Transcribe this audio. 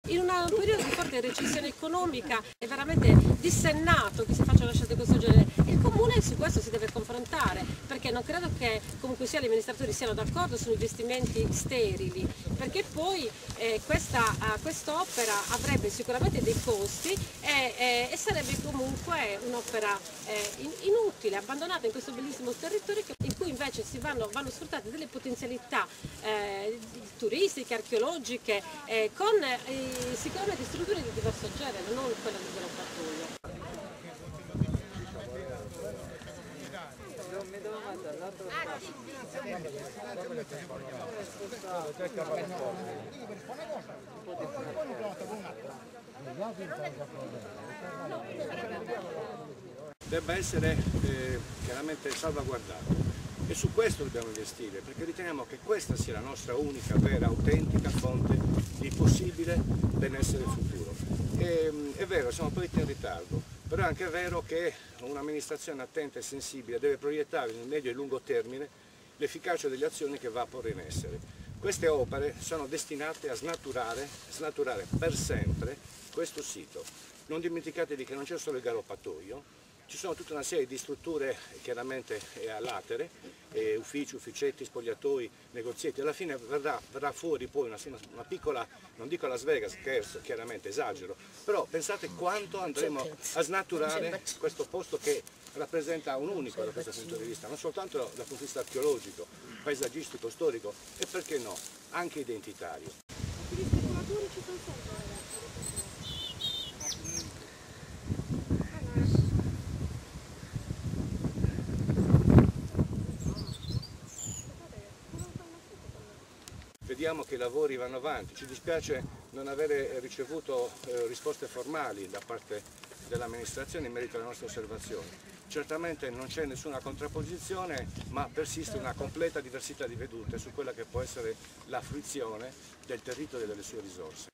In un periodo di forte recessione economica è veramente dissennato che si facciano scelte di questo genere. Il Comune su questo si deve confrontare, perché non credo che comunque sia gli amministratori siano d'accordo su investimenti sterili, perché poi quest'opera avrebbe sicuramente dei costi e sarebbe comunque un'opera inutile, abbandonata in questo bellissimo territorio in cui invece vanno sfruttate delle potenzialità turistiche, archeologiche, con sicuramente strutture di diverso genere, non quella di Goroppatoio. Debba essere chiaramente salvaguardato e su questo dobbiamo investire, perché riteniamo che questa sia la nostra unica, vera, autentica fonte di possibile benessere futuro. È vero, siamo partiti in ritardo, però è anche vero che un'amministrazione attenta e sensibile deve proiettare nel medio e lungo termine l'efficacia delle azioni che va a porre in essere. Queste opere sono destinate a snaturare per sempre questo sito. Non dimenticatevi che non c'è solo il Galoppatoio, ci sono tutta una serie di strutture chiaramente a latere, uffici, ufficetti, spogliatoi, negozietti. Alla fine verrà fuori poi una piccola, non dico Las Vegas, scherzo, chiaramente esagero, però pensate quanto andremo a snaturare questo posto che rappresenta un unico da questo punto di vista, non soltanto dal punto di vista archeologico, paesaggistico, storico e perché no, anche identitario. Gli speculatori ci sono sempre. Vediamo che i lavori vanno avanti, ci dispiace non avere ricevuto risposte formali da parte dell'amministrazione in merito alle nostre osservazioni. Certamente non c'è nessuna contrapposizione, ma persiste una completa diversità di vedute su quella che può essere la fruizione del territorio e delle sue risorse.